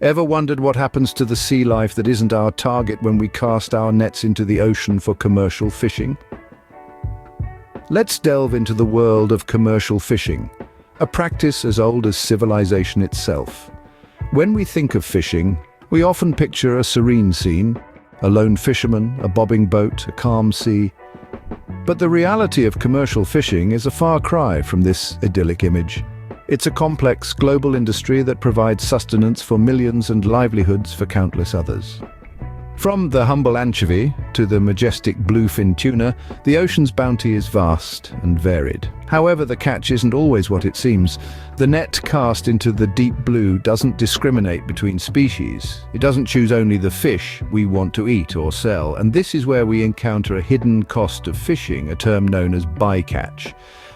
Ever wondered what happens to the sea life that isn't our target when we cast our nets into the ocean for commercial fishing? Let's delve into the world of commercial fishing, a practice as old as civilization itself. When we think of fishing, we often picture a serene scene, a lone fisherman, a bobbing boat, a calm sea. But the reality of commercial fishing is a far cry from this idyllic image. It's a complex global industry that provides sustenance for millions and livelihoods for countless others. From the humble anchovy to the majestic bluefin tuna, the ocean's bounty is vast and varied. However, the catch isn't always what it seems. The net cast into the deep blue doesn't discriminate between species. It doesn't choose only the fish we want to eat or sell, and this is where we encounter a hidden cost of fishing, a term known as bycatch.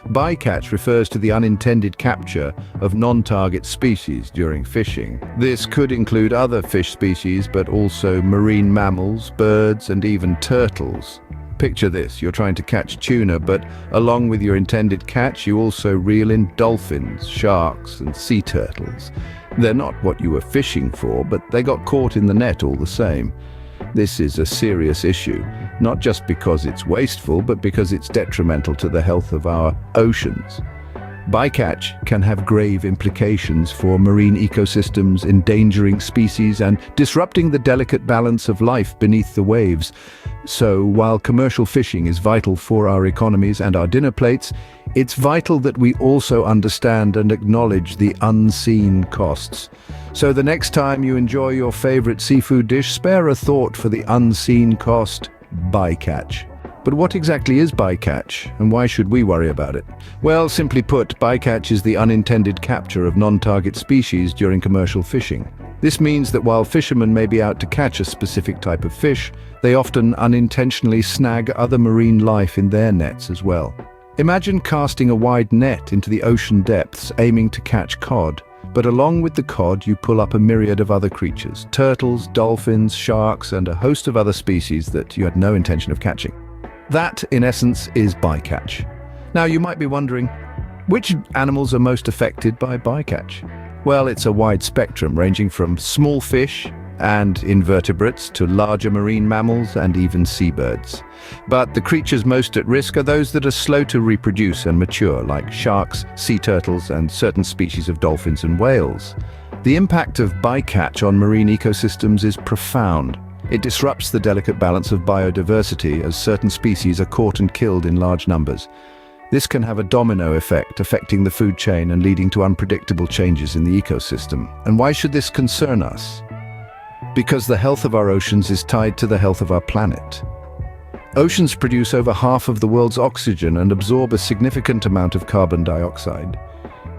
Bycatch refers to the unintended capture of non-target species during fishing. This could include other fish species, but also marine mammals, birds, and even turtles. Picture this, you're trying to catch tuna, but along with your intended catch, you also reel in dolphins, sharks, and sea turtles. They're not what you were fishing for, but they got caught in the net all the same. This is a serious issue, not just because it's wasteful, but because it's detrimental to the health of our oceans. Bycatch can have grave implications for marine ecosystems, endangering species, and disrupting the delicate balance of life beneath the waves. So, while commercial fishing is vital for our economies and our dinner plates, it's vital that we also understand and acknowledge the unseen costs. So the next time you enjoy your favorite seafood dish, spare a thought for the unseen cost: bycatch. But what exactly is bycatch, and why should we worry about it? Well, simply put, bycatch is the unintended capture of non-target species during commercial fishing. This means that while fishermen may be out to catch a specific type of fish, they often unintentionally snag other marine life in their nets as well. Imagine casting a wide net into the ocean depths, aiming to catch cod. But along with the cod, you pull up a myriad of other creatures: turtles, dolphins, sharks, and a host of other species that you had no intention of catching. That, in essence, is bycatch. Now, you might be wondering, which animals are most affected by bycatch? Well, it's a wide spectrum, ranging from small fish and invertebrates to larger marine mammals and even seabirds. But the creatures most at risk are those that are slow to reproduce and mature, like sharks, sea turtles, and certain species of dolphins and whales. The impact of bycatch on marine ecosystems is profound. It disrupts the delicate balance of biodiversity as certain species are caught and killed in large numbers. This can have a domino effect, affecting the food chain and leading to unpredictable changes in the ecosystem. And why should this concern us? Because the health of our oceans is tied to the health of our planet. Oceans produce over half of the world's oxygen and absorb a significant amount of carbon dioxide.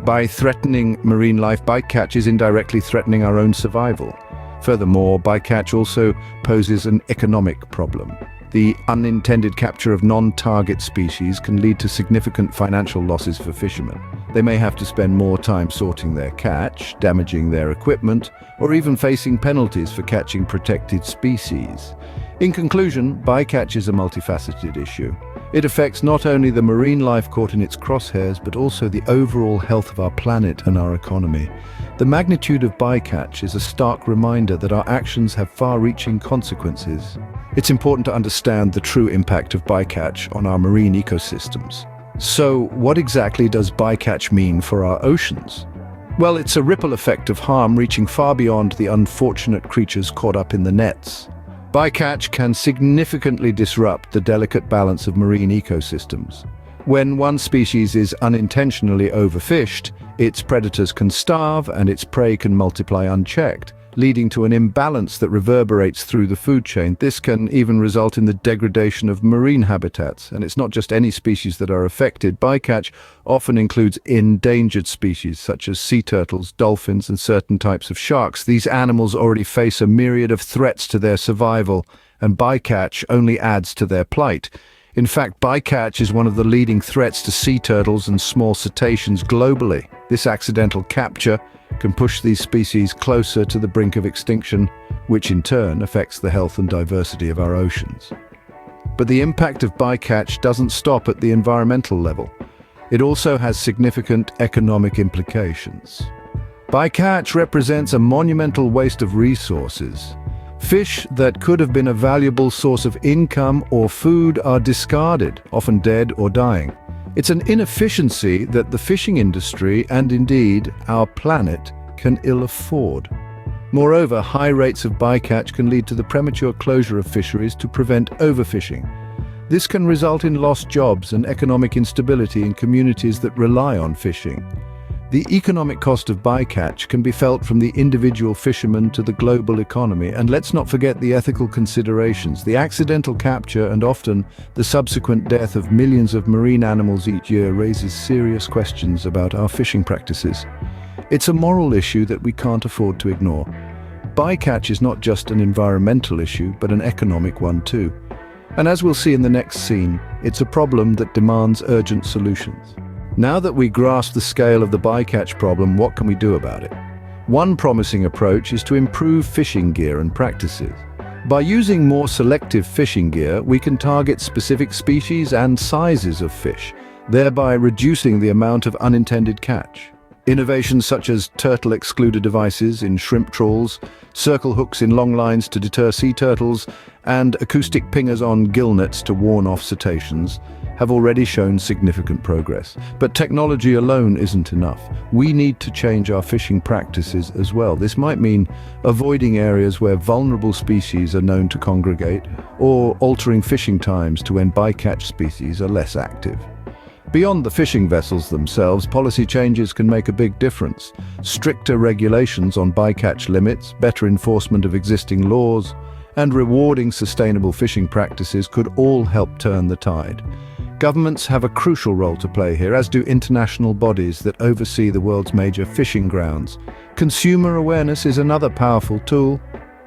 By threatening marine life, bycatch is indirectly threatening our own survival. Furthermore, bycatch also poses an economic problem. The unintended capture of non-target species can lead to significant financial losses for fishermen. They may have to spend more time sorting their catch, damaging their equipment, or even facing penalties for catching protected species. In conclusion, bycatch is a multifaceted issue. It affects not only the marine life caught in its crosshairs, but also the overall health of our planet and our economy. The magnitude of bycatch is a stark reminder that our actions have far-reaching consequences. It's important to understand the true impact of bycatch on our marine ecosystems. So, what exactly does bycatch mean for our oceans? Well, it's a ripple effect of harm reaching far beyond the unfortunate creatures caught up in the nets. Bycatch can significantly disrupt the delicate balance of marine ecosystems. When one species is unintentionally overfished, its predators can starve and its prey can multiply unchecked, leading to an imbalance that reverberates through the food chain. This can even result in the degradation of marine habitats. And it's not just any species that are affected. Bycatch often includes endangered species such as sea turtles, dolphins, and certain types of sharks. These animals already face a myriad of threats to their survival, and bycatch only adds to their plight. In fact, bycatch is one of the leading threats to sea turtles and small cetaceans globally. This accidental capture can push these species closer to the brink of extinction, which in turn affects the health and diversity of our oceans. But the impact of bycatch doesn't stop at the environmental level. It also has significant economic implications. Bycatch represents a monumental waste of resources. Fish that could have been a valuable source of income or food are discarded, often dead or dying. It's an inefficiency that the fishing industry, and indeed our planet, can ill afford. Moreover, high rates of bycatch can lead to the premature closure of fisheries to prevent overfishing. This can result in lost jobs and economic instability in communities that rely on fishing. The economic cost of bycatch can be felt from the individual fisherman to the global economy, and let's not forget the ethical considerations. The accidental capture and often the subsequent death of millions of marine animals each year raises serious questions about our fishing practices. It's a moral issue that we can't afford to ignore. Bycatch is not just an environmental issue, but an economic one too. And as we'll see in the next scene, it's a problem that demands urgent solutions. Now that we grasp the scale of the bycatch problem, what can we do about it? One promising approach is to improve fishing gear and practices. By using more selective fishing gear, we can target specific species and sizes of fish, thereby reducing the amount of unintended catch. Innovations such as turtle excluder devices in shrimp trawls, circle hooks in long lines to deter sea turtles, and acoustic pingers on gill nets to warn off cetaceans have already shown significant progress. But technology alone isn't enough. We need to change our fishing practices as well. This might mean avoiding areas where vulnerable species are known to congregate, or altering fishing times to when bycatch species are less active. Beyond the fishing vessels themselves, policy changes can make a big difference. Stricter regulations on bycatch limits, better enforcement of existing laws, and rewarding sustainable fishing practices could all help turn the tide. Governments have a crucial role to play here, as do international bodies that oversee the world's major fishing grounds. Consumer awareness is another powerful tool.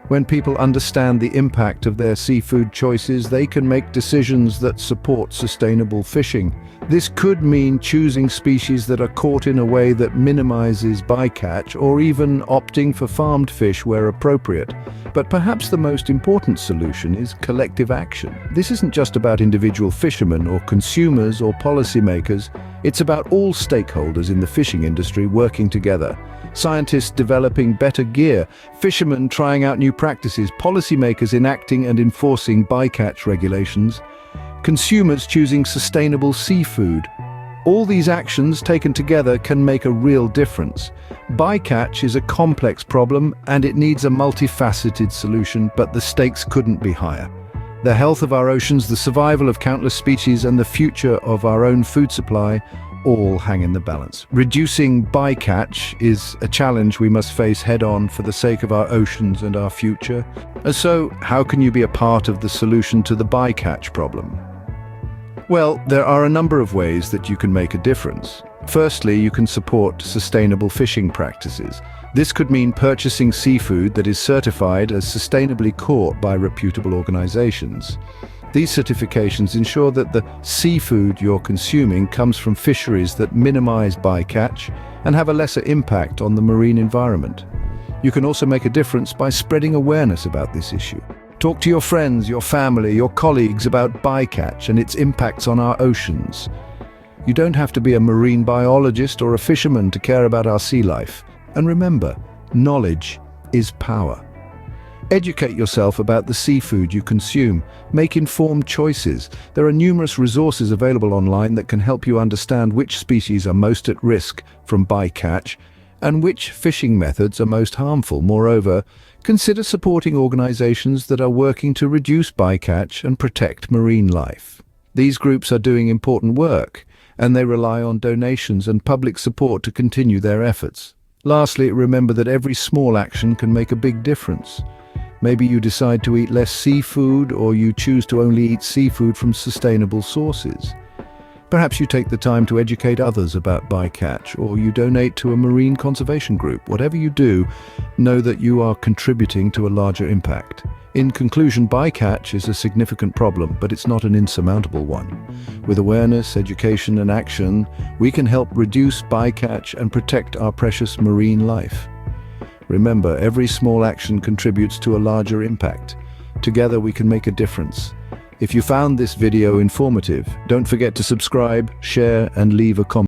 When people understand the impact of their seafood choices, they can make decisions that support sustainable fishing. This could mean choosing species that are caught in a way that minimizes bycatch, or even opting for farmed fish where appropriate. But perhaps the most important solution is collective action. This isn't just about individual fishermen or consumers or policymakers. It's about all stakeholders in the fishing industry working together. Scientists developing better gear, fishermen trying out new practices, policymakers enacting and enforcing bycatch regulations, consumers choosing sustainable seafood. All these actions taken together can make a real difference. Bycatch is a complex problem and it needs a multifaceted solution, but the stakes couldn't be higher. The health of our oceans, the survival of countless species, and the future of our own food supply all hang in the balance. Reducing bycatch is a challenge we must face head-on for the sake of our oceans and our future. And so, how can you be a part of the solution to the bycatch problem? Well, there are a number of ways that you can make a difference. Firstly, you can support sustainable fishing practices. This could mean purchasing seafood that is certified as sustainably caught by reputable organizations. These certifications ensure that the seafood you're consuming comes from fisheries that minimize bycatch and have a lesser impact on the marine environment. You can also make a difference by spreading awareness about this issue. Talk to your friends, your family, your colleagues about bycatch and its impacts on our oceans. You don't have to be a marine biologist or a fisherman to care about our sea life. And remember, knowledge is power. Educate yourself about the seafood you consume. Make informed choices. There are numerous resources available online that can help you understand which species are most at risk from bycatch and which fishing methods are most harmful. Moreover, consider supporting organizations that are working to reduce bycatch and protect marine life. These groups are doing important work, and they rely on donations and public support to continue their efforts. Lastly, remember that every small action can make a big difference. Maybe you decide to eat less seafood, or you choose to only eat seafood from sustainable sources. Perhaps you take the time to educate others about bycatch, or you donate to a marine conservation group. Whatever you do, know that you are contributing to a larger impact. In conclusion, bycatch is a significant problem, but it's not an insurmountable one. With awareness, education, and action, we can help reduce bycatch and protect our precious marine life. Remember, every small action contributes to a larger impact. Together we can make a difference. If you found this video informative, don't forget to subscribe, share, and leave a comment.